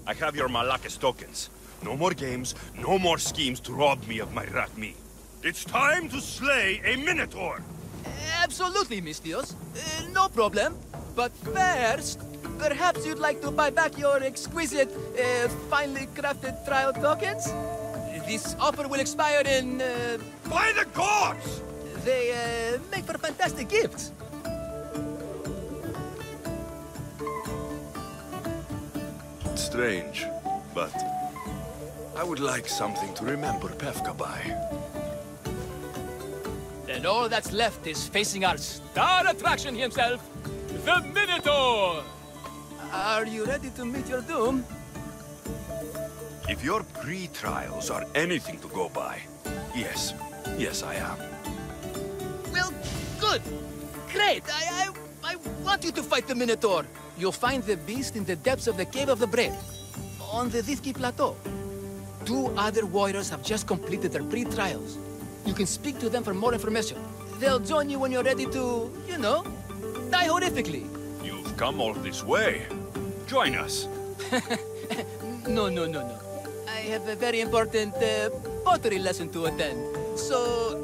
I have your Malakis tokens. No more games, no more schemes to rob me of my Rakmi. It's time to slay a Minotaur! Absolutely, Mistios. No problem. But first, perhaps you'd like to buy back your exquisite, finely crafted trial tokens? This offer will expire in, By the gods! They, make for fantastic gifts. Strange, but I would like something to remember Pefka by. And all that's left is facing our star attraction himself, the Minotaur! Are you ready to meet your doom? If your pre-trials are anything to go by, yes. Yes, I am. Well, good. Great. I want you to fight the Minotaur. You'll find the beast in the depths of the Cave of the Brave, on the Dithki Plateau. 2 other warriors have just completed their pre-trials. You can speak to them for more information. They'll join you when you're ready to, you know, die horrifically. You've come all this way. Join us. No. I have a very important pottery lesson to attend. So...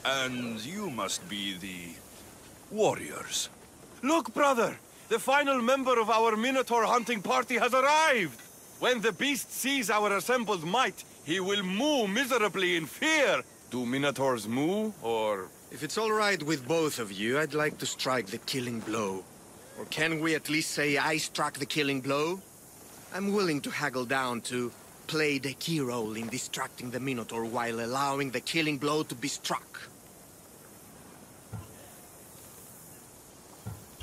And you must be the warriors. Look, brother! The final member of our Minotaur hunting party has arrived! When the beast sees our assembled might, he will moo miserably in fear. Do Minotaurs moo, or...? If it's all right with both of you, I'd like to strike the killing blow. Or can we at least say I struck the killing blow? I'm willing to haggle down to play the key role in distracting the Minotaur while allowing the killing blow to be struck.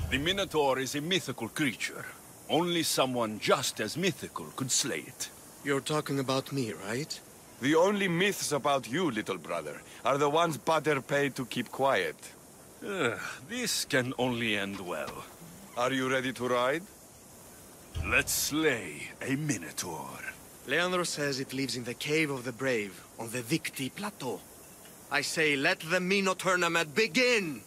The Minotaur is a mythical creature. Only someone just as mythical could slay it. You're talking about me, right? The only myths about you, little brother, are the ones Pater paid to keep quiet. This can only end well. Are you ready to ride? Let's slay a Minotaur. Leandro says it lives in the Cave of the Brave, on the Dithki Plateau. I say, let the Minotaur tournament begin!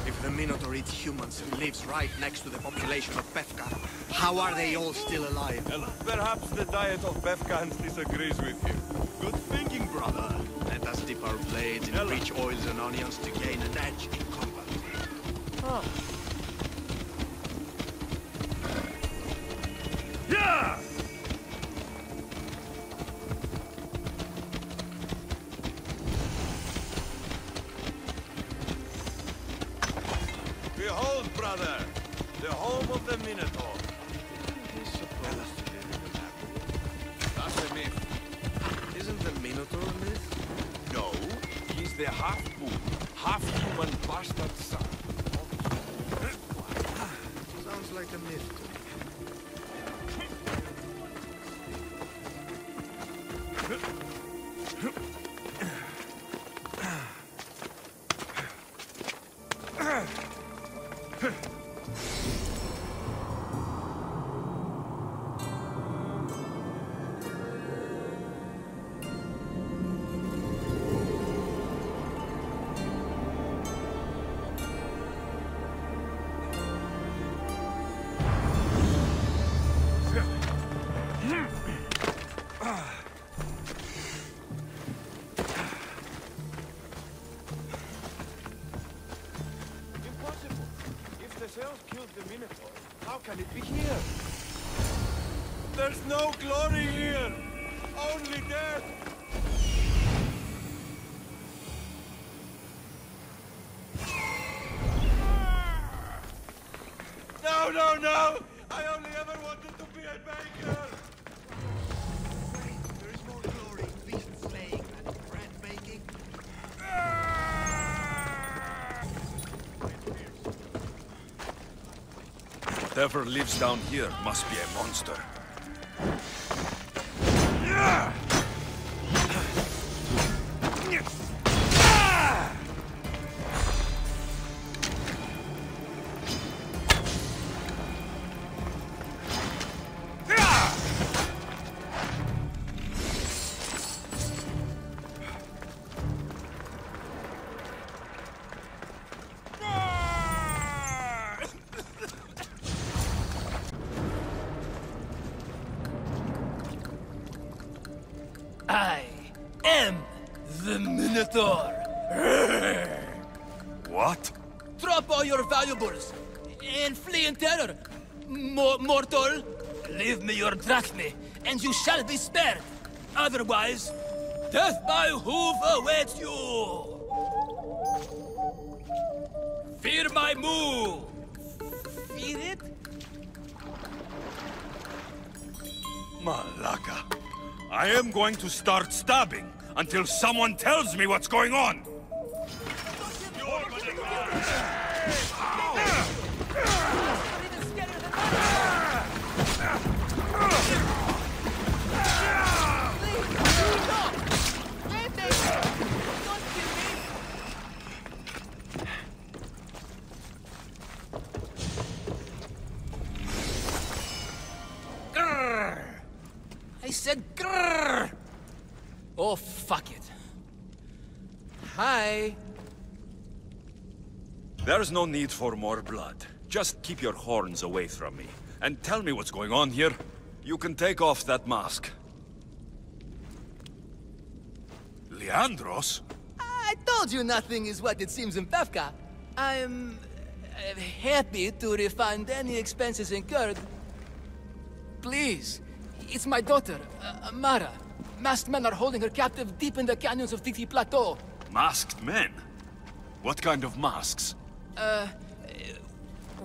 If the Minotaur eats humans and lives right next to the population of Pefka, how are they all still alive? Perhaps the diet of Befkans disagrees with you. Good thinking, brother. Let us dip our blades in rich oils and onions to gain an edge in combat. Yeah! Behold, brother, the home of the Minotaur. He's supposed to live in the lab. That's a myth. Isn't the Minotaur a myth? No, he's the half-moon, half-human bastard son. Sounds like a myth to me. How can it be here? There's no glory here! Only death! No! I only ever wanted to be a baker! Wait, there is more glory in beast slaying than bread baking. Whatever lives down here must be a monster. I am the Minotaur. What? Drop all your valuables and flee in terror. Mortal, leave me your drachme, and you shall be spared. Otherwise, death by hoof awaits you. Fear my move. Fear it? Malaka. I am going to start stabbing until someone tells me what's going on. I said grrr! Oh, fuck it. Hi. There's no need for more blood. Just keep your horns away from me. And tell me what's going on here. You can take off that mask. Leandros? I told you nothing is what it seems in Pevka. I'm happy to refund any expenses incurred. Please. It's my daughter, Amara. Masked men are holding her captive deep in the canyons of Titi Plateau. Masked men? What kind of masks?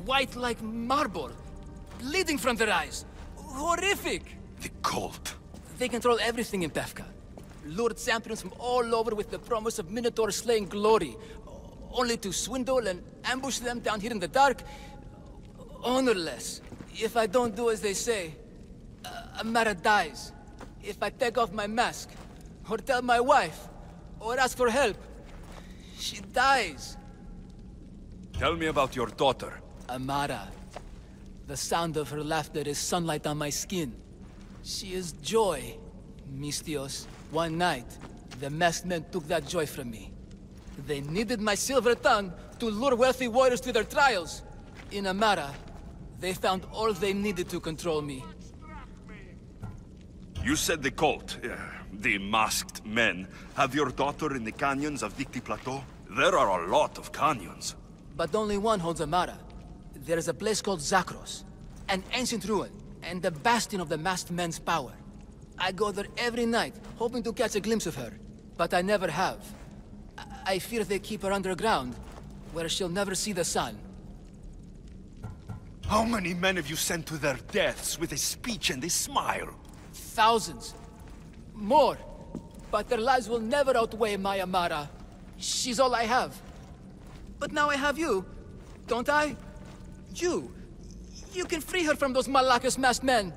White like marble. Bleeding from their eyes. Horrific! The cult. They control everything in Pevka. Lured champions from all over with the promise of Minotaur slaying glory. Only to swindle and ambush them down here in the dark. Honorless. If I don't do as they say, Amara dies. If I take off my mask, or tell my wife, or ask for help, she dies. Tell me about your daughter. Amara. The sound of her laughter is sunlight on my skin. She is joy, Mistios. One night, the masked men took that joy from me. They needed my silver tongue to lure wealthy warriors to their trials. In Amara, they found all they needed to control me. You said the cult, the masked men, have your daughter in the canyons of Dicti Plateau? There are a lot of canyons. But only one holds Amara. There is a place called Zakros, an ancient ruin, and the bastion of the masked men's power. I go there every night, hoping to catch a glimpse of her, but I never have. I fear they keep her underground, where she'll never see the sun. How many men have you sent to their deaths with a speech and a smile? Thousands. More. But their lives will never outweigh my Amara. She's all I have. But now I have you, don't I? You can free her from those Malakas masked men.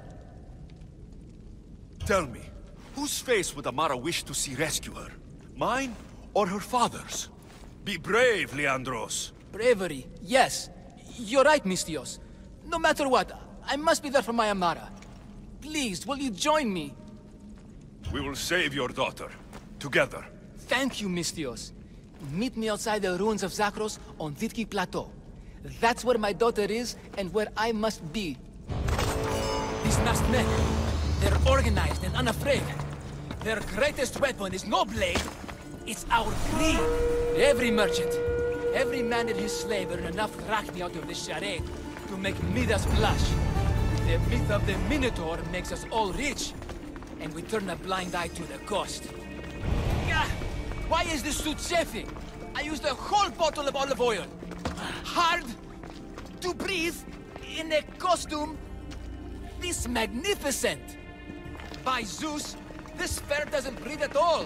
Tell me, whose face would Amara wish to see rescue her? Mine or her father's? Be brave, Leandros. Bravery, yes. You're right, Mistios. No matter what, I must be there for my Amara. Please, will you join me? We will save your daughter. Together. Thank you, Mistios. Meet me outside the ruins of Zakros on Vitki Plateau. That's where my daughter is, and where I must be. These masked men, they're organized and unafraid. Their greatest weapon is no blade, it's our greed. Every merchant, every man and his slave earn enough drachmi out of this charade to make Midas blush. The myth of the Minotaur makes us all rich, and we turn a blind eye to the cost. Gah! Why is this suit chafing? I used a whole bottle of olive oil. Hard to breathe in a costume this magnificent. By Zeus, this fur doesn't breathe at all.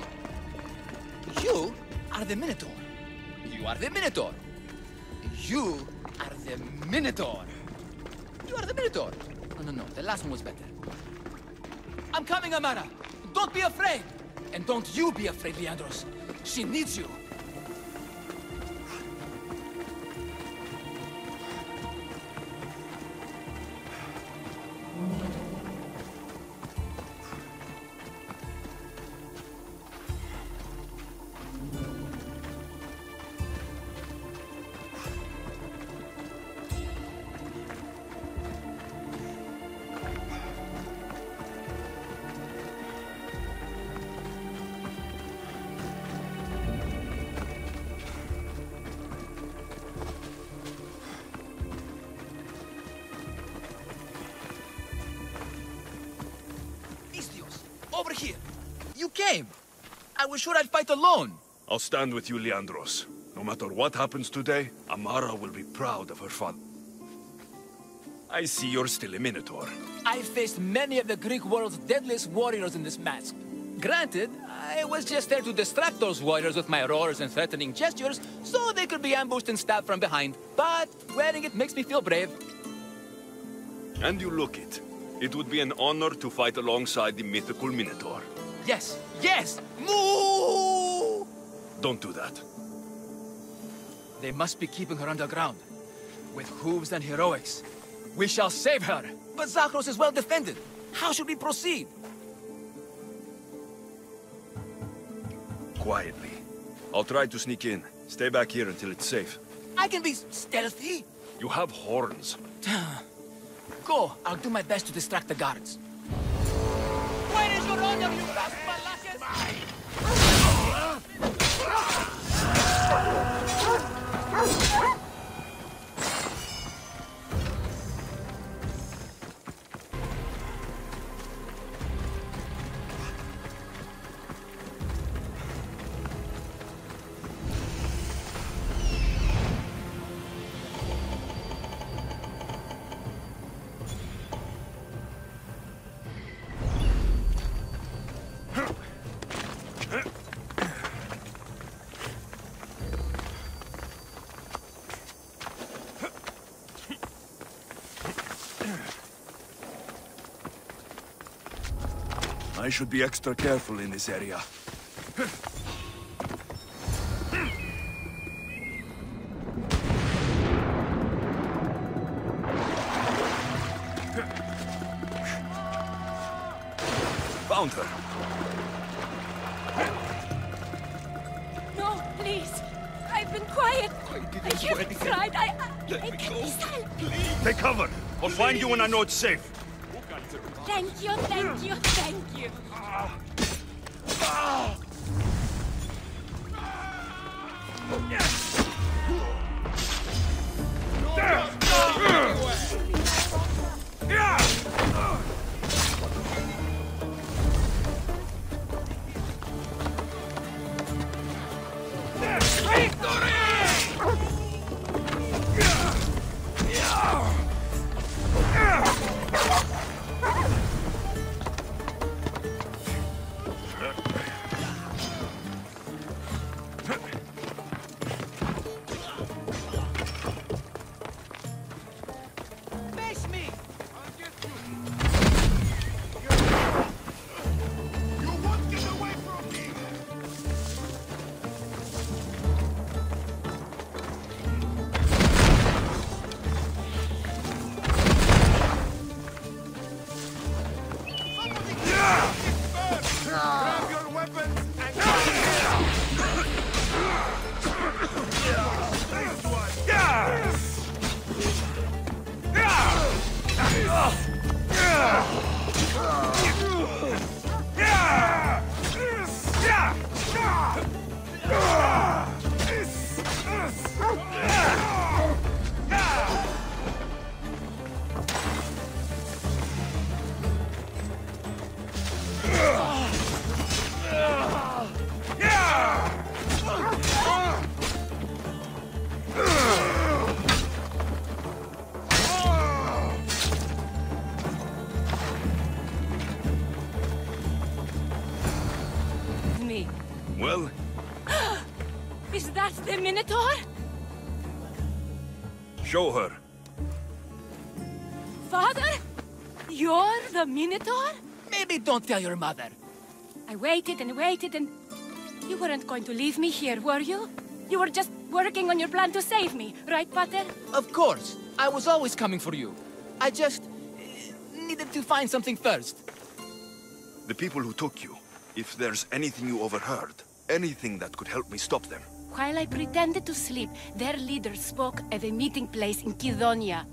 You are the Minotaur. You are the Minotaur. You are the Minotaur. You are the Minotaur. No, the last one was better. I'm coming, Amara. Don't be afraid. And don't you be afraid, Leandros. She needs you. over here. You came. I was sure I'd fight alone. I'll stand with you, Leandros. No matter what happens today, Amara will be proud of her father. I see you're still a Minotaur. I faced many of the Greek world's deadliest warriors in this mask. Granted, I was just there to distract those warriors with my roars and threatening gestures, so they could be ambushed and stabbed from behind. But wearing it makes me feel brave. And you look it. It would be an honor to fight alongside the mythical Minotaur. Yes, yes! Moo! Don't do that. They must be keeping her underground. With hooves and heroics. We shall save her. But Zakros is well defended. How should we proceed? Quietly. I'll try to sneak in. Stay back here until it's safe. I can be stealthy. You have horns. Go. I'll do my best to distract the guards. Where is your honor, you rascal? I should be extra careful in this area. Found her. No, please. I've been quiet. I haven't cried. I can't be silent. Take cover! I'll find you when I know it's safe. Thank you, thank you, thank you. Well? Is that the Minotaur? Show her. Father? You're the Minotaur? Maybe don't tell your mother. I waited and waited and... You weren't going to leave me here, were you? You were just working on your plan to save me, right, Pater? Of course. I was always coming for you. I just... needed to find something first. The people who took you, if there's anything you overheard, anything that could help me stop them. While I pretended to sleep, their leader spoke of a meeting place in Kidonia.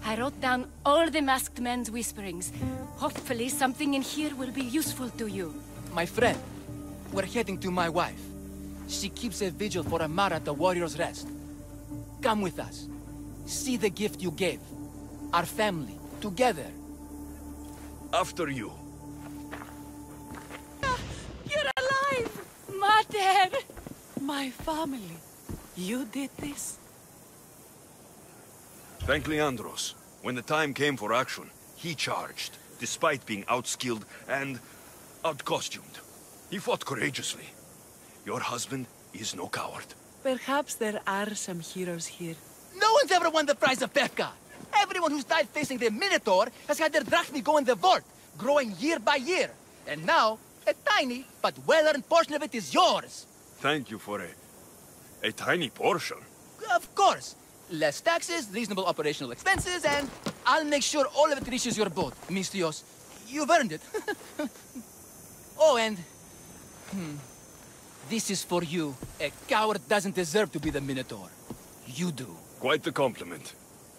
I wrote down all the masked men's whisperings. Hopefully something in here will be useful to you. My friend, we're heading to my wife. She keeps a vigil for Amara at the Warrior's Rest. Come with us. See the gift you gave. Our family, together. After you. there! My family. You did this? Thank Leandros. When the time came for action, he charged, despite being outskilled and outcostumed. He fought courageously. Your husband is no coward. Perhaps there are some heroes here. No one's ever won the prize of Pefka. Everyone who's died facing the Minotaur has had their drachmi go in the vault, growing year by year. And now, a tiny but well-earned portion of it is yours. Thank you for a tiny portion. Of course. Less taxes, reasonable operational expenses, and I'll make sure all of it reaches your boat, Mistios. You've earned it. Oh, and... This is for you. A coward doesn't deserve to be the Minotaur. You do. Quite the compliment.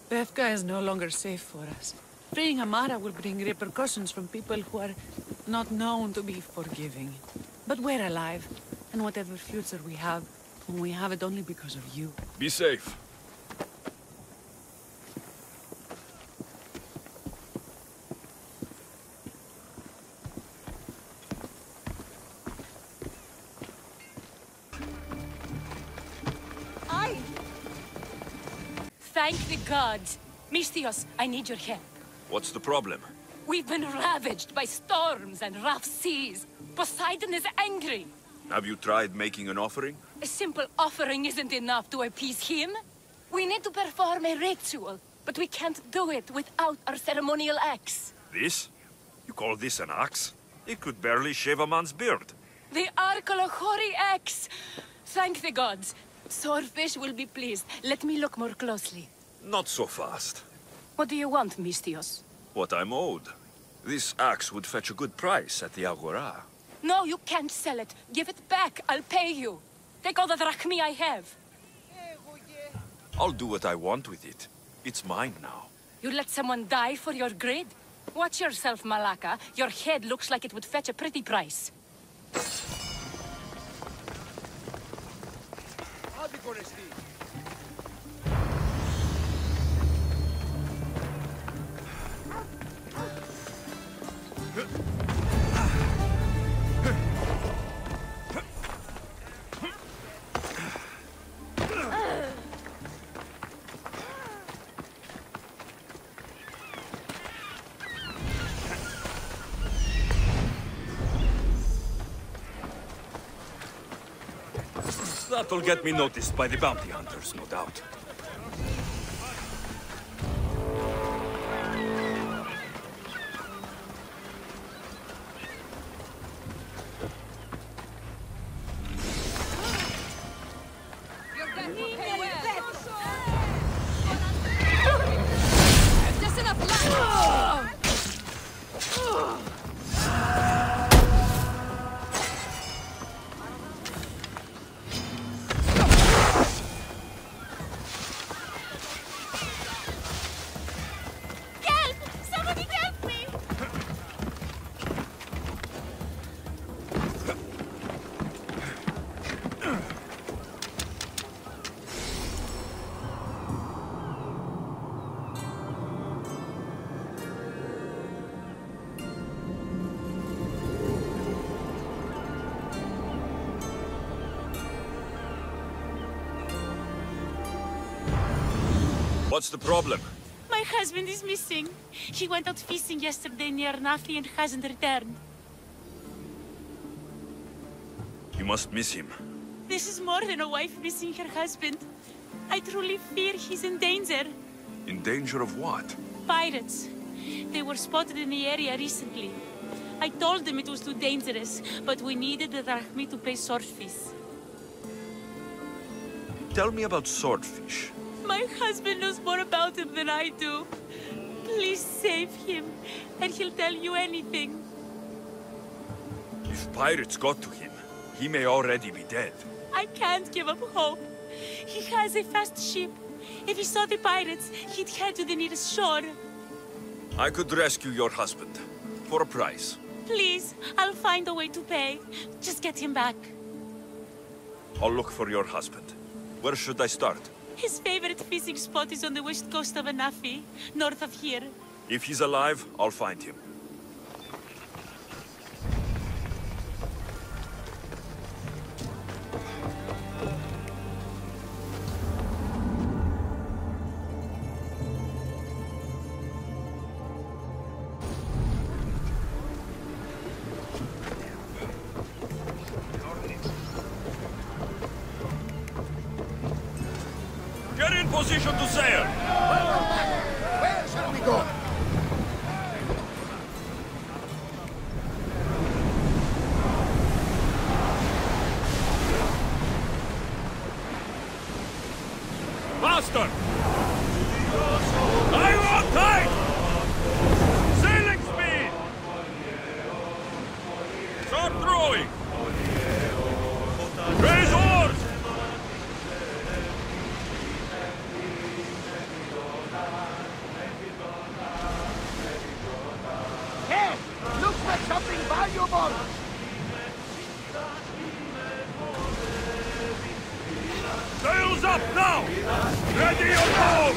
Pefka is no longer safe for us. Freeing Amara will bring repercussions from people who are not known to be forgiving. But we're alive, and whatever future we have it only because of you. Be safe. Thank the gods. Mistios, I need your help. What's the problem? We've been ravaged by storms and rough seas. Poseidon is angry. Have you tried making an offering? A simple offering isn't enough to appease him. We need to perform a ritual, but we can't do it without our ceremonial axe. This? You call this an axe? It could barely shave a man's beard. The Arkeolochori axe! Thank the gods. Swordfish will be pleased. Let me look more closely. Not so fast. What do you want, Mistios? What I'm owed. This axe would fetch a good price at the Agora. No, you can't sell it. Give it back. I'll pay you. Take all the drachmi I have. I'll do what I want with it. It's mine now. You let someone die for your greed? Watch yourself, Malaka. Your head looks like it would fetch a pretty price. That'll get me noticed by the bounty hunters, no doubt. What's the problem? My husband is missing. He went out fishing yesterday near Nafi and hasn't returned. You must miss him. This is more than a wife missing her husband. I truly fear he's in danger. In danger of what? Pirates. They were spotted in the area recently. I told them it was too dangerous, but we needed the drachmi to pay swordfish. Tell me about swordfish. My husband knows more about him than I do. Please save him, and he'll tell you anything. If pirates got to him, he may already be dead. I can't give up hope. He has a fast ship. If he saw the pirates, he'd head to the nearest shore. I could rescue your husband. For a price. Please, I'll find a way to pay. Just get him back. I'll look for your husband. Where should I start? His favorite fishing spot is on the west coast of Anafi, north of here. If he's alive, I'll find him. in position to sail! Where shall we go? Master! I'm on tight! Sailing speed! Start throwing! Raise oars! Hey! Look for something valuable! Sails up now! Ready your bows!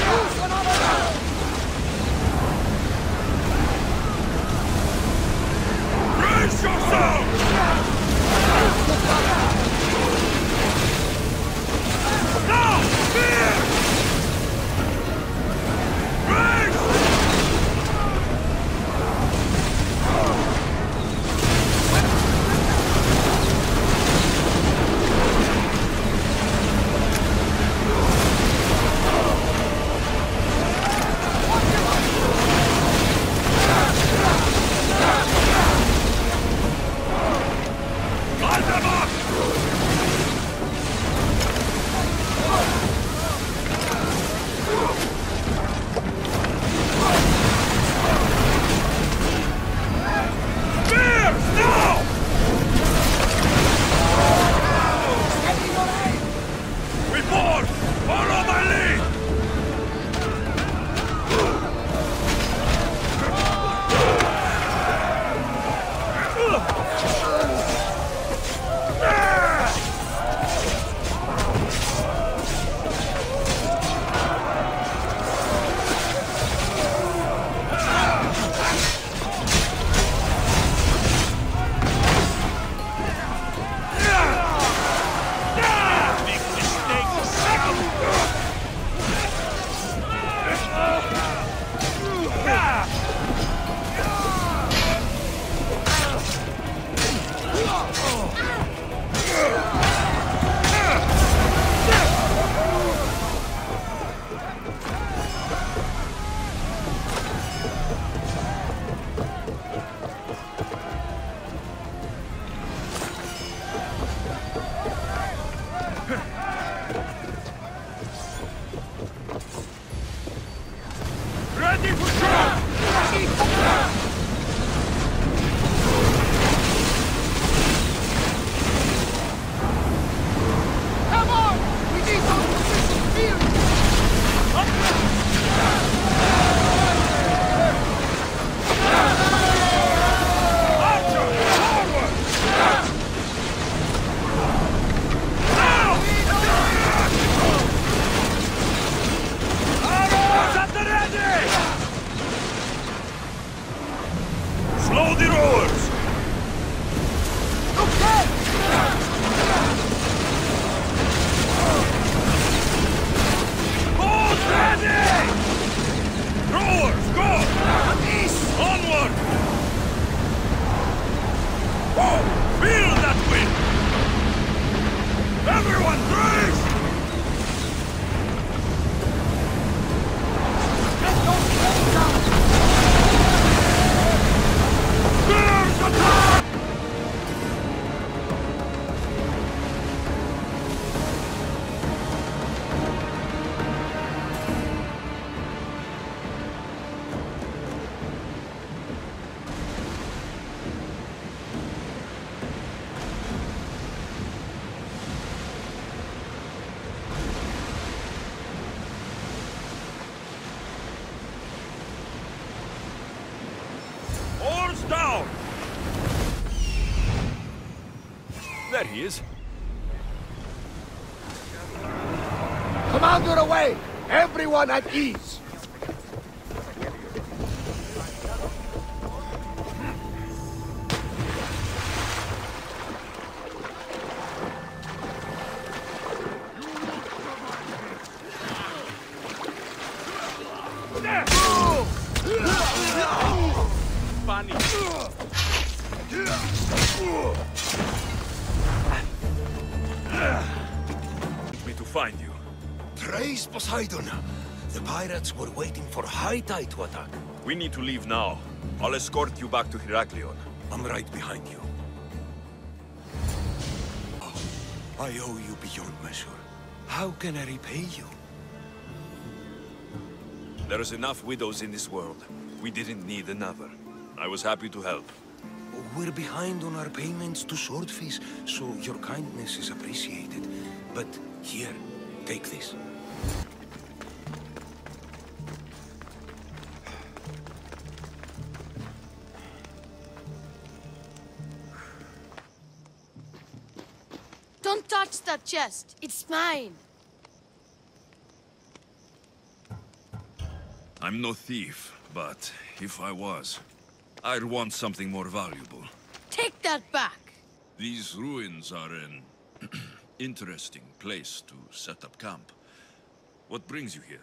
Use another round! Brace yourself! Now! Steer! Brace! Light them up! Spears, now! We board! Follow my lead! Big mistake! Ready for shot! Come on! We need some position field! Archer, forward! Now! Arrows at the ready! Slow the rowers! Boats ready! Rowers, go! Onward! Whoa! Feel that wind! Everyone brace! Spears attack! Oars down! There he is. Commander away! Everyone at ease! Funny. Me to find you. Praise Poseidon! The pirates were waiting for high tide to attack. We need to leave now. I'll escort you back to Heraklion. I'm right behind you. Oh, I owe you beyond measure. How can I repay you? There's enough widows in this world. We didn't need another. I was happy to help. We're behind on our payments to Swordfish, so your kindness is appreciated. But here, take this. Don't touch that chest. It's mine. I'm no thief, but if I was, I'd want something more valuable. Take that back. These ruins are an interesting place to set up camp. What brings you here?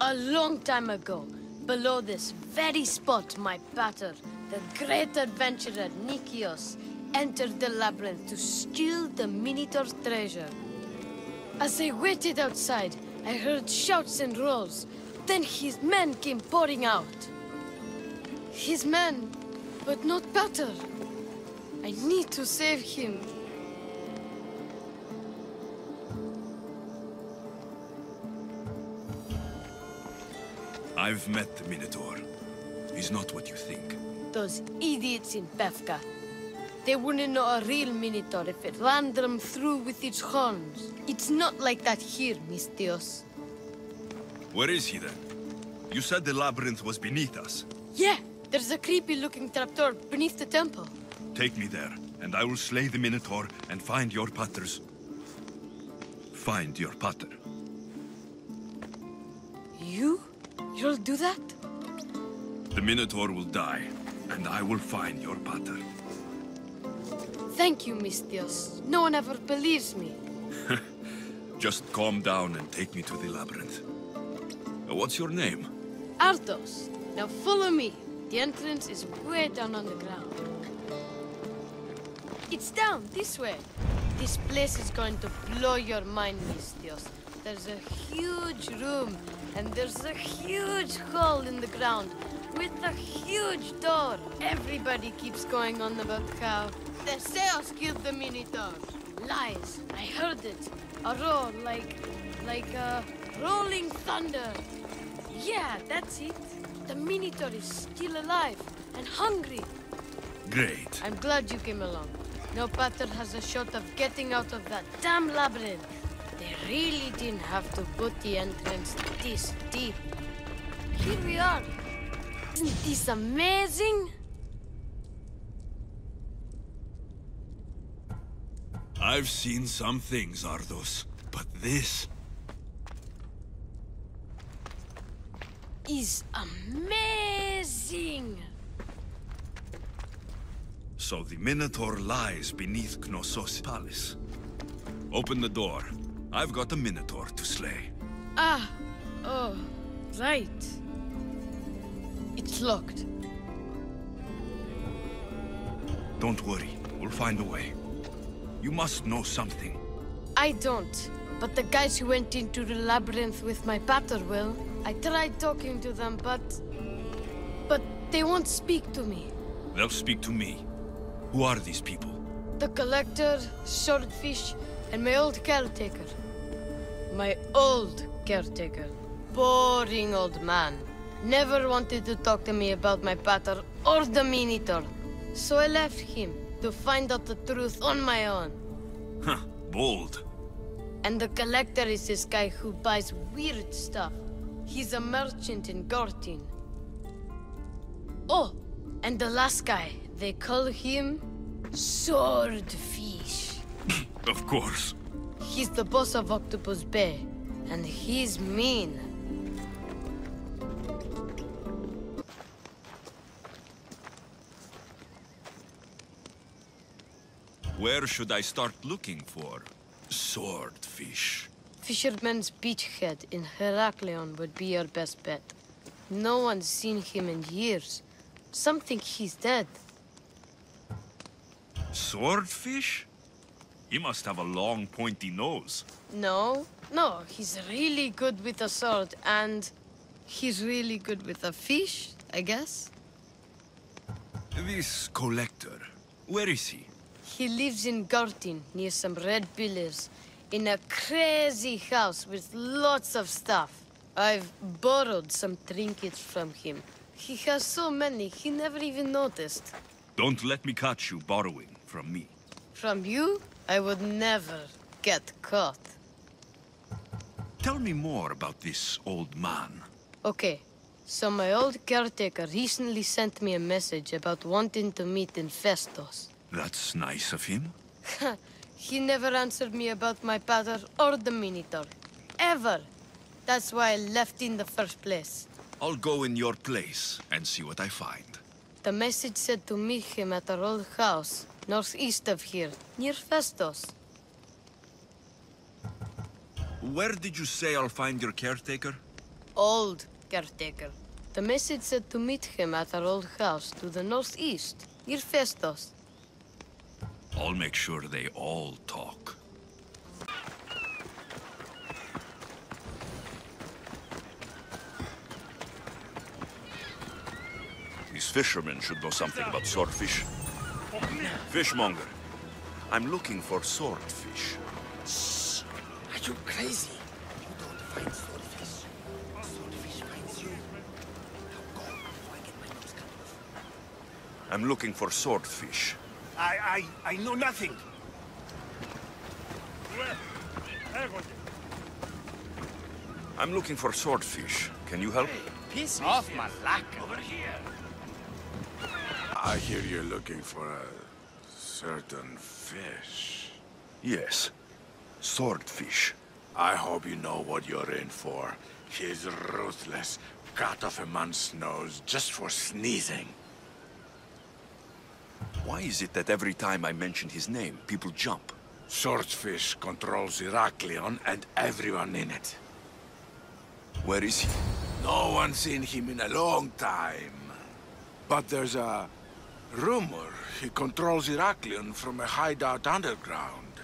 A long time ago, below this very spot, my pater, the great adventurer Nikios, entered the labyrinth to steal the Minotaur's treasure. As I waited outside, I heard shouts and roars. Then his men came pouring out. His men, but not pater. I need to save him. I've met the Minotaur. He's not what you think. Those idiots in Pefka. They wouldn't know a real Minotaur if it ran them through with its horns. It's not like that here, Mistios. Where is he then? You said the labyrinth was beneath us. Yeah, there's a creepy-looking trapdoor beneath the temple. Take me there, and I will slay the Minotaur and find your paters. Find your pater. You'll do that? The Minotaur will die, and I will find your pater. Thank you, Mistios. No one ever believes me. Just calm down and take me to the labyrinth. What's your name? Ardos. Now follow me. The entrance is way down on the ground. It's down, this way. This place is going to blow your mind, Mistios. There's a huge room, and there's a huge hole in the ground, with a huge door. Everybody keeps going on about how Theseus killed the Minotaur. Lies. I heard it. A roar like rolling thunder. Yeah, that's it. The Minotaur is still alive and hungry. Great. I'm glad you came along. No pater has a shot of getting out of that damn labyrinth. They really didn't have to put the entrance this deep. Here we are. Isn't this amazing? I've seen some things, Ardos, but this is amazing. So the Minotaur lies beneath Knossos' palace. Open the door. I've got a Minotaur to slay. Oh, right. It's locked. Don't worry, we'll find a way. You must know something. I don't, but the guys who went into the labyrinth with my pater will. I tried talking to them, but they won't speak to me. They'll speak to me. Who are these people? The Collector, Swordfish, and my old caretaker. My old caretaker. Boring old man. Never wanted to talk to me about my pater or the Minotaur. So I left him to find out the truth on my own. Huh, bold. And the Collector is this guy who buys weird stuff. He's a merchant in Gortin. Oh, and the last guy, they call him Swordfish. Of course. He's the boss of Octopus Bay, and he's mean. Where should I start looking for Swordfish? Fisherman's Beachhead in Heraklion would be your best bet. No one's seen him in years. Some think he's dead. Swordfish? He must have a long, pointy nose. No, he's really good with a sword, and he's really good with a fish, I guess. This collector, where is he? He lives in Gartin, near some red pillars, in a crazy house with lots of stuff. I've borrowed some trinkets from him. He has so many, he never even noticed. Don't let me catch you borrowing from me. From you, I would never get caught. Tell me more about this old man. Okay, so my old caretaker recently sent me a message about wanting to meet in Festos. That's nice of him. He never answered me about my father or the Minotaur. Ever. That's why I left in the first place. I'll go in your place and see what I find. The message said to meet him at our old house, northeast of here, near Festos. Where did you say I'll find your caretaker? Old caretaker. The message said to meet him at our old house to the northeast, near Festos. I'll make sure they all talk. These fishermen should know something about swordfish. Fishmonger, I'm looking for swordfish. Shh! Are you crazy? You don't find swordfish. Swordfish finds you. Now go before I get my nose cut off. I'm looking for swordfish. I know nothing. I'm looking for swordfish. Can you help? Piss off, Malaka. Over here. I hear you're looking for a certain fish. Yes. Swordfish. I hope you know what you're in for. He's ruthless. Cut off a man's nose just for sneezing. Why is it that every time I mention his name, people jump? Swordfish controls Heraklion and everyone in it. Where is he? No one's seen him in a long time. But there's a rumor he controls Heraklion from a hideout underground.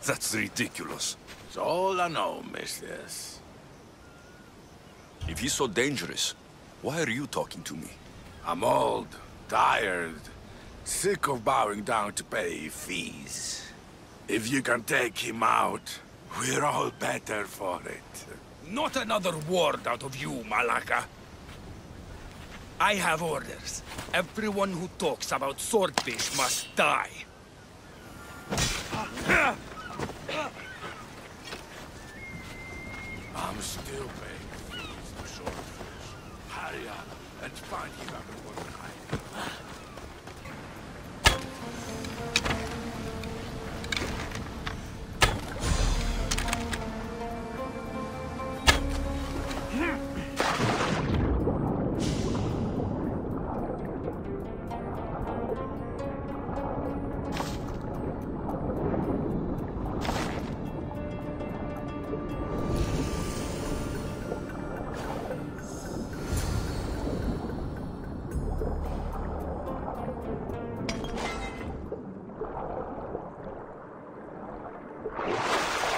That's ridiculous. It's all I know, mistress. If he's so dangerous, why are you talking to me? I'm old, tired, sick of bowing down to pay fees. If you can take him out, we're all better for it. Not another word out of you, Malaka. I have orders. Everyone who talks about swordfish must die. I'm still paying fees for swordfish. Hurry up and find him out of what kind.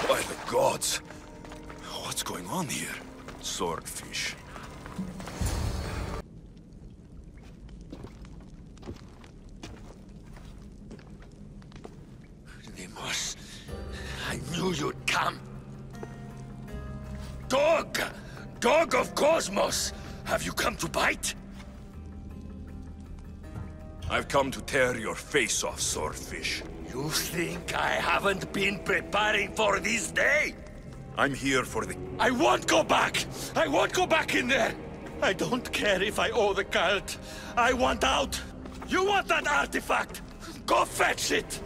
By the gods! What's going on here? Swordfish. Deimos, I knew you'd come. Dog! Dog of Cosmos! Have you come to bite? I've come to tear your face off, swordfish. You think I haven't been preparing for this day? I'm here for the... I won't go back! I won't go back in there! I don't care if I owe the cult. I want out! You want that artifact? Go fetch it!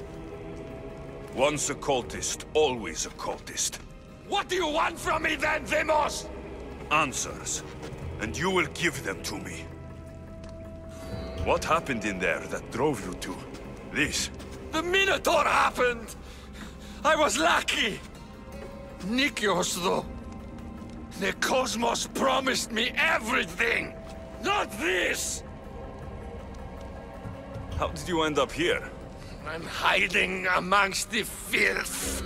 Once a cultist, always a cultist. What do you want from me then, Deimos? Answers. And you will give them to me. What happened in there that drove you to this? The Minotaur happened! I was lucky! Nikios, though. The Cosmos promised me everything! Not this! How did you end up here? I'm hiding amongst the filth.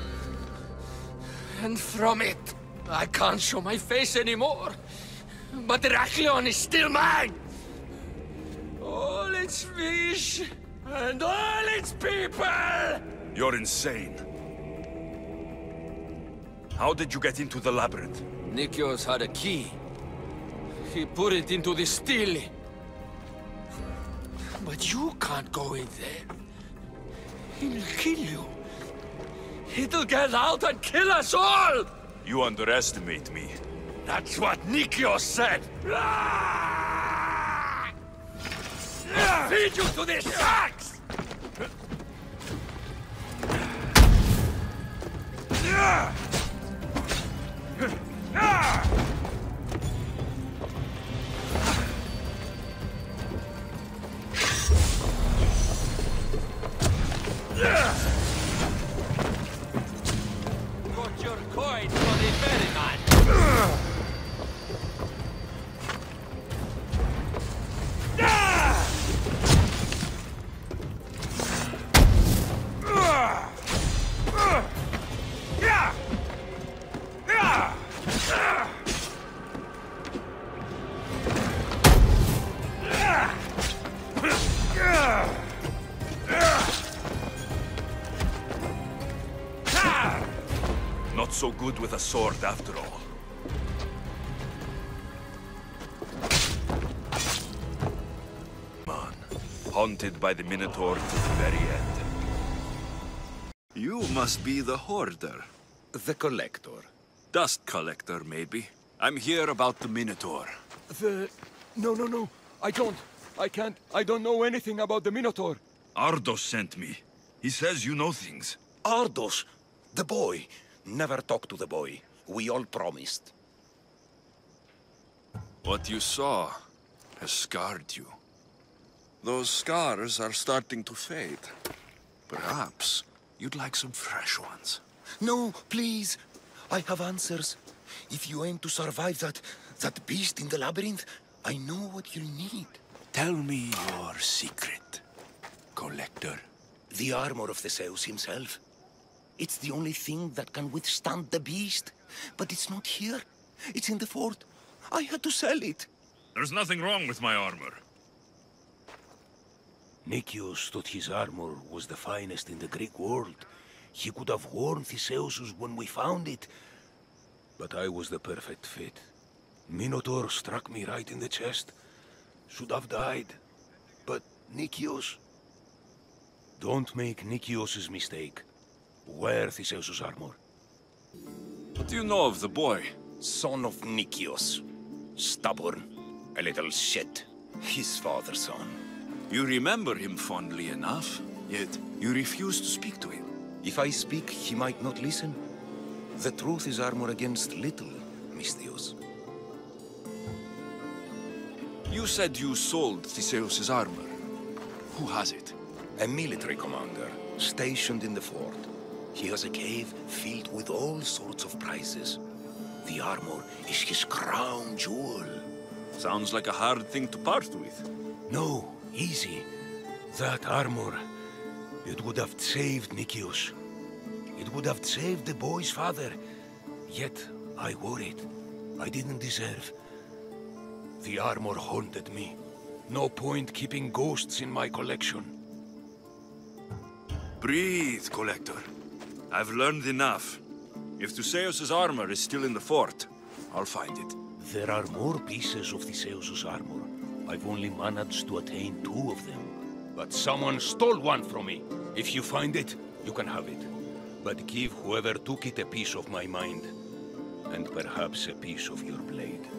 And from it, I can't show my face anymore. But Heraklion is still mine! All its fish, and all its people! You're insane. How did you get into the labyrinth? Nikios had a key. He put it into the stele. But you can't go in there. He'll kill you. It'll get out and kill us all! You underestimate me. That's what Nikios said! Feed you to the sharks! Got your coin for the ferryman! Not so good with a sword after all. Man, haunted by the Minotaur to the very end. You must be the hoarder. The collector. Dust collector, maybe. I'm here about the Minotaur. No. I can't. I don't know anything about the Minotaur. Ardos sent me. He says you know things. Ardos, the boy. Never talk to the boy. We all promised. What you saw has scarred you. Those scars are starting to fade. Perhaps you'd like some fresh ones. No, please. I have answers. If you aim to survive that beast in the labyrinth, I know what you'll need. Tell me your secret, Collector. The armor of Theseus himself. It's the only thing that can withstand the beast. But it's not here. It's in the fort. I had to sell it. There's nothing wrong with my armor. Nikios thought his armor was the finest in the Greek world. He could have worn Theseus's when we found it. But I was the perfect fit. Minotaur struck me right in the chest. Should have died. But Nikios... Don't make Nikios's mistake. Wear Theseus's armor. What do you know of the boy? Son of Nikios. Stubborn. A little shit. His father's son. You remember him fondly enough, yet you refuse to speak to him. If I speak, he might not listen. The truth is armor against little, Misthios. You said you sold Theseus's armor. Who has it? A military commander, stationed in the fort. He has a cave filled with all sorts of prizes. The armor is his crown jewel. Sounds like a hard thing to part with. No, easy. That armor, it would have saved Nikios. It would have saved the boy's father. Yet, I wore it. I didn't deserve. The armor haunted me. No point keeping ghosts in my collection. Breathe, Collector. I've learned enough. If Theseus's armor is still in the fort, I'll find it. There are more pieces of Theseus's armor. I've only managed to attain 2 of them. But someone stole one from me. If you find it, you can have it. But give whoever took it a piece of my mind. And perhaps a piece of your blade.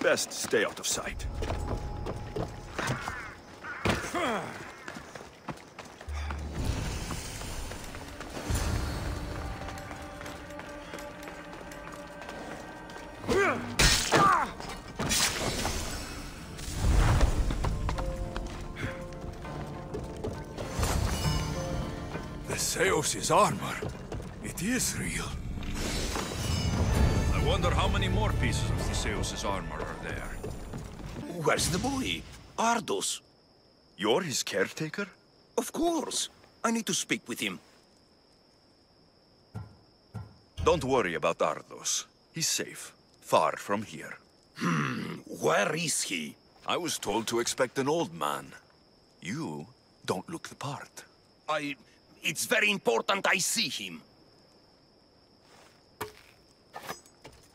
Best stay out of sight. Zeus's armor. It is real. I wonder how many more pieces of the Zeus's armor are there. Where's the boy? Ardos. You're his caretaker? Of course. I need to speak with him. Don't worry about Ardos. He's safe. Far from here. Where is he? I was told to expect an old man. You don't look the part. It's very important I see him.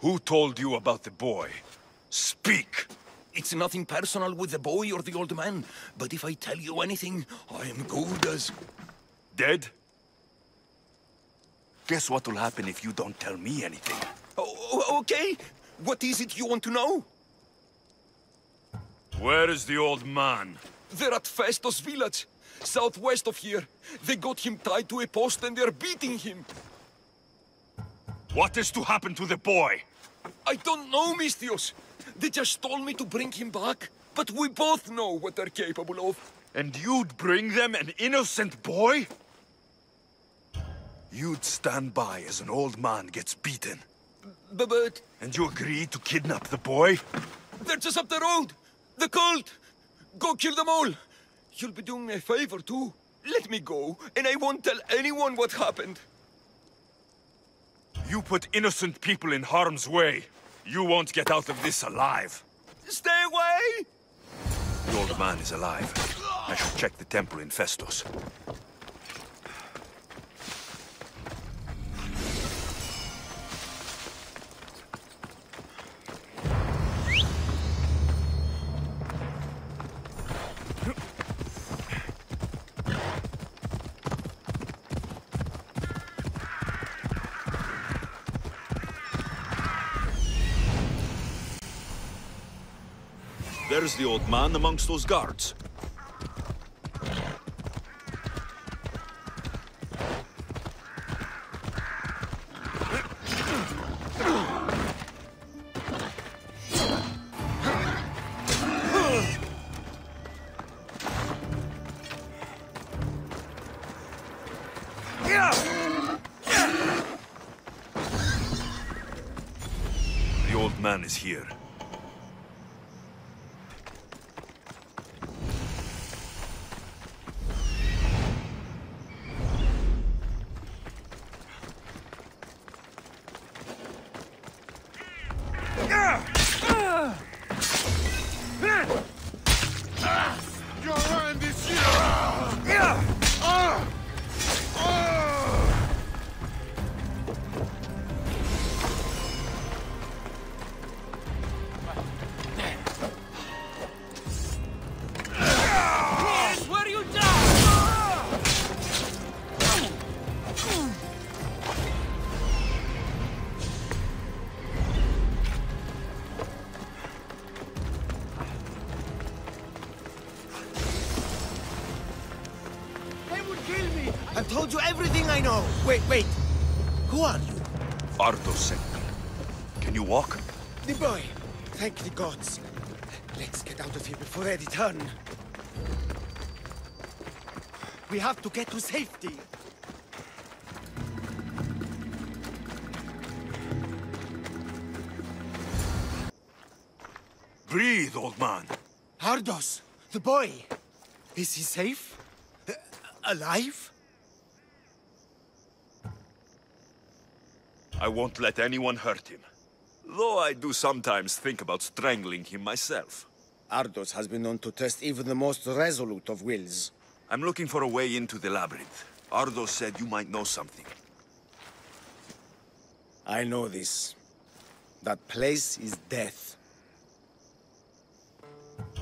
Who told you about the boy? Speak! It's nothing personal with the boy or the old man, but if I tell you anything, I am good as... Dead? Guess what will happen if you don't tell me anything? Okay. What is it you want to know? Where is the old man? They're at Festos village, southwest of here. They got him tied to a post and they're beating him. What is to happen to the boy? I don't know, Mistios. They just told me to bring him back. But we both know what they're capable of. And you'd bring them an innocent boy? You'd stand by as an old man gets beaten. But... And you agreed to kidnap the boy? They're just up the road. The cult. Go kill them all. You'll be doing me a favor, too. Let me go, and I won't tell anyone what happened. You put innocent people in harm's way. You won't get out of this alive. Stay away! The old man is alive. I should check the temple in Festos. There's the old man amongst those guards. The old man is here. I've told you everything I know. Wait. Who are you? Ardos. Can you walk? The boy. Thank the gods. Let's get out of here before they return. We have to get to safety. Breathe, old man. Ardos, the boy. Is he safe? Alive? I won't let anyone hurt him. Though I do sometimes think about strangling him myself. Ardos has been known to test even the most resolute of wills. I'm looking for a way into the labyrinth. Ardos said you might know something. I know this. That place is death.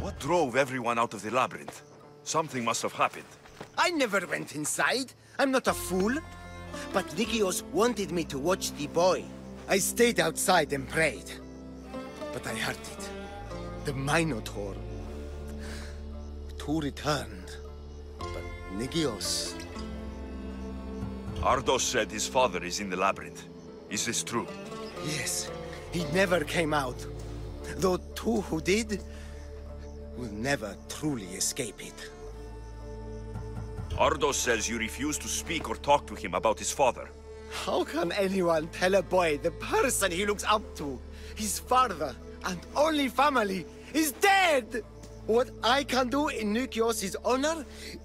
What drove everyone out of the labyrinth? Something must have happened. I never went inside. I'm not a fool. But Nikios wanted me to watch the boy. I stayed outside and prayed. But I heard it. The Minotaur. It two returned, but Nikios... Ardos said his father is in the labyrinth. Is this true? Yes, he never came out. Though two who did will never truly escape it. Ardos says you refuse to speak or talk to him about his father. How can anyone tell a boy the person he looks up to, his father and only family, is dead? What I can do in Nikios' honor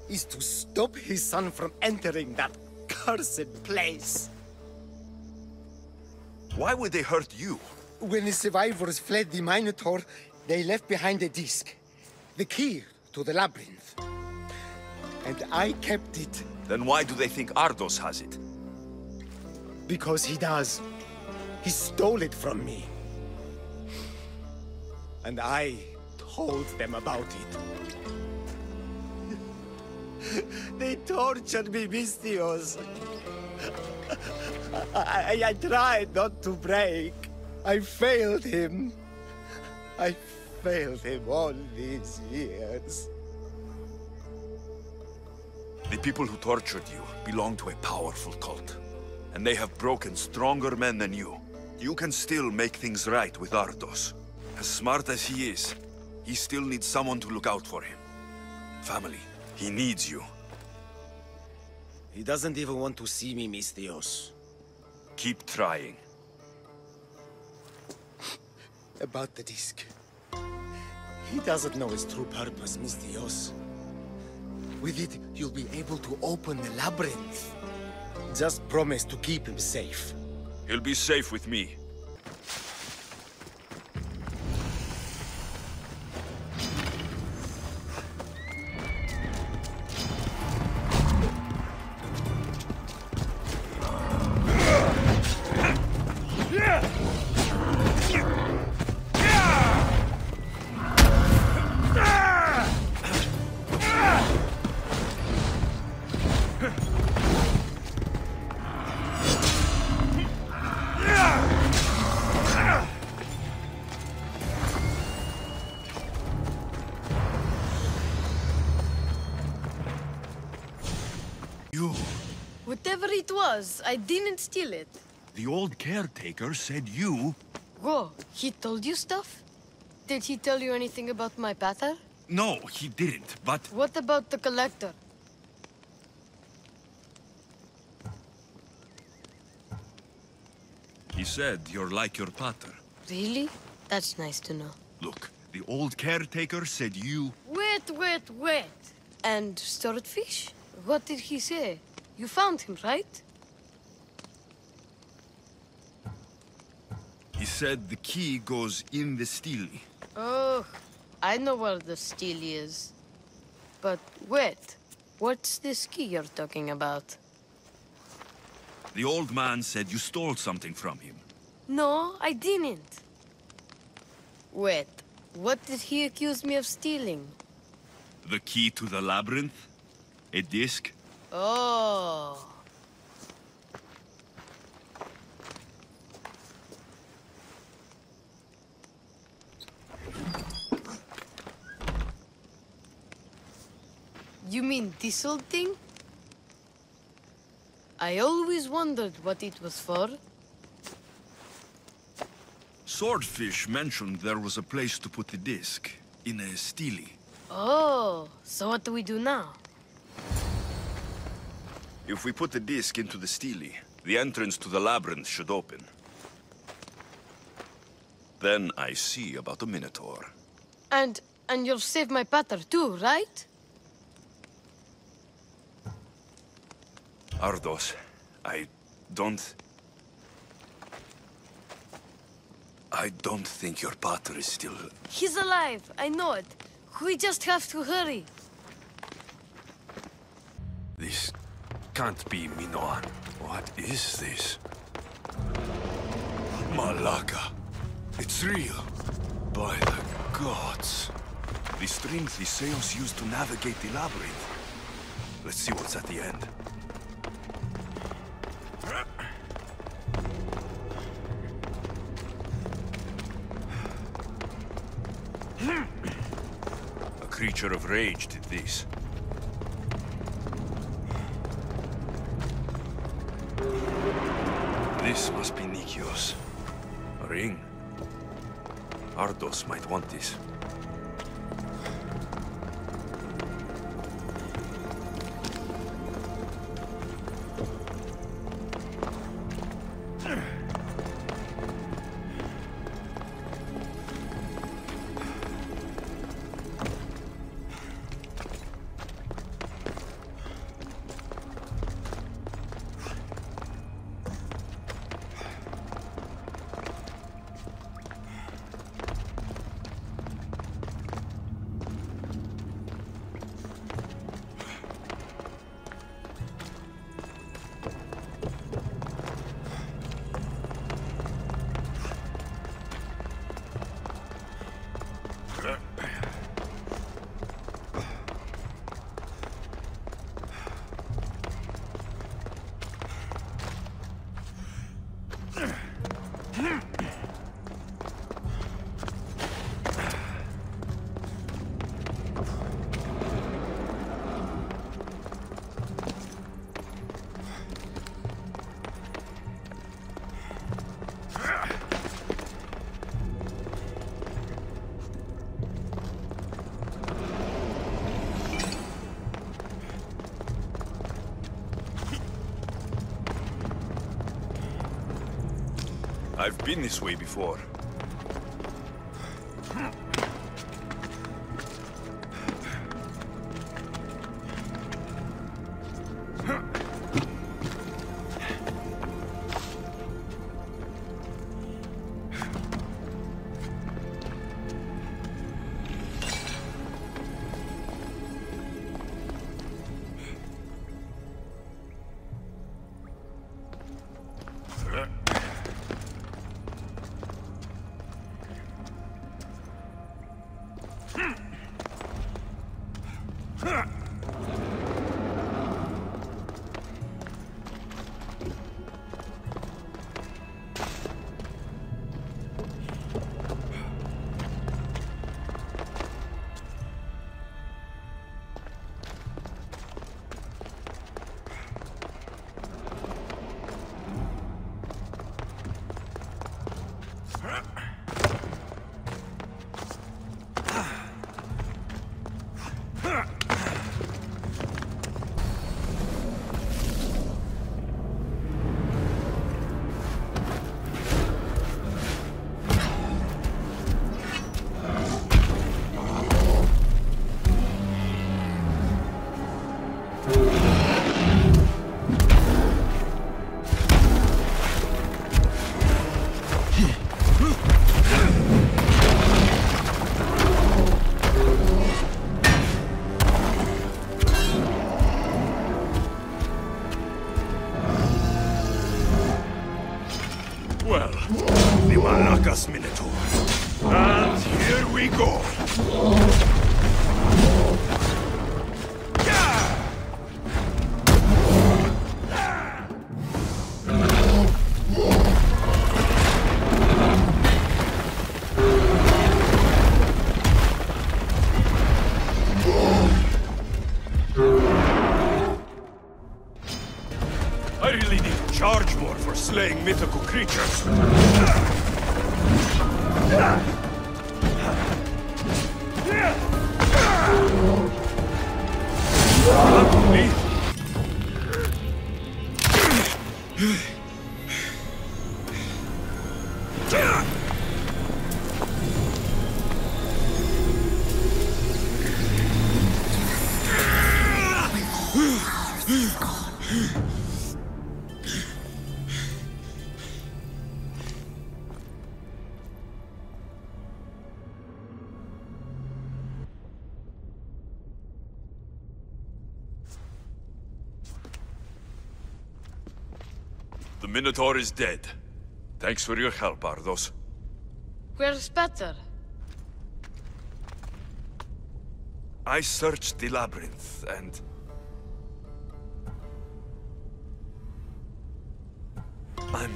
is to stop his son from entering that cursed place. Why would they hurt you? When the survivors fled the Minotaur, they left behind a disc, the key to the labyrinth. And I kept it. Then why do they think Ardos has it? Because he does. He stole it from me. And I told them about it. They tortured me, Mistios. I tried not to break. I failed him. I failed him all these years. The people who tortured you belong to a powerful cult. And they have broken stronger men than you. You can still make things right with Ardos. As smart as he is, he still needs someone to look out for him. Family. He needs you. He doesn't even want to see me, Mistios. Keep trying. About the disc. He doesn't know its true purpose, Mistios. With it, you'll be able to open the labyrinth. Just promise to keep him safe. He'll be safe with me. Whatever it was, I didn't steal it. The old caretaker said you... Whoa, he told you stuff? Did he tell you anything about my pater? No, he didn't, but... What about the collector? He said you're like your pater. Really? That's nice to know. Look, the old caretaker said you... Wait. And swordfish? What did he say? You found him, right? He said the key goes in the stele. Oh, I know where the stele is. But wait, what's this key you're talking about? The old man said you stole something from him. No, I didn't. Wait, what did he accuse me of stealing? The key to the labyrinth? A disc? Oh. You mean this old thing? I always wondered what it was for. Swordfish mentioned there was a place to put the disc. In a stele. Oh, so what do we do now? If we put the disc into the stele, the entrance to the labyrinth should open. Then I see about the Minotaur. And you'll save my pater too, right? Ardos, I don't think your pater is still... He's alive, I know it. We just have to hurry. This can't be Minoan. What is this? Malaka. It's real. By the gods. The strength the sails used to navigate the labyrinth. Let's see what's at the end. A creature of rage did this. This must be Nikios. A ring. Ardos might want this. I've been this way before. Minotaur. And here we go. I really need to charge more for slaying mythical creatures. The Minotaur is dead. Thanks for your help, Ardos. Where's better? I searched the labyrinth, and... I'm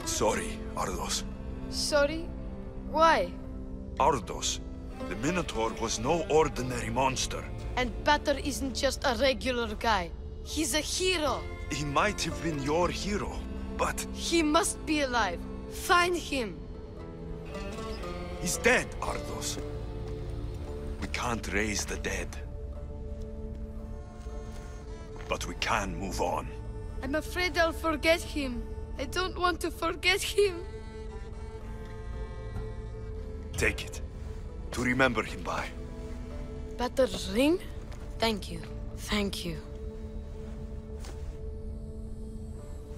sorry, Ardos. Sorry? Why? Ardos, The Minotaur was no ordinary monster. And Pater isn't just a regular guy. He's a hero. He might have been your hero, but... He must be alive. Find him. He's dead, Ardos. We can't raise the dead. But we can move on. I'm afraid I'll forget him. I don't want to forget him. Take it. To remember him by. Pater's ring? Thank you. Thank you.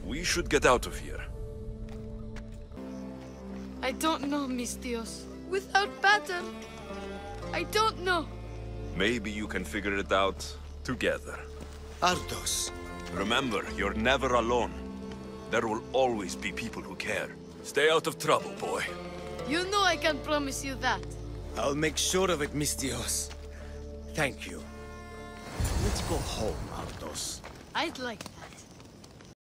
We should get out of here. I don't know, Mistios. Without Pater, I don't know. Maybe you can figure it out together. Ardos. Remember, you're never alone. There will always be people who care. Stay out of trouble, boy. You know I can promise you that. I'll make sure of it, Mistios. Thank you. Let's go home, Ardos. I'd like that.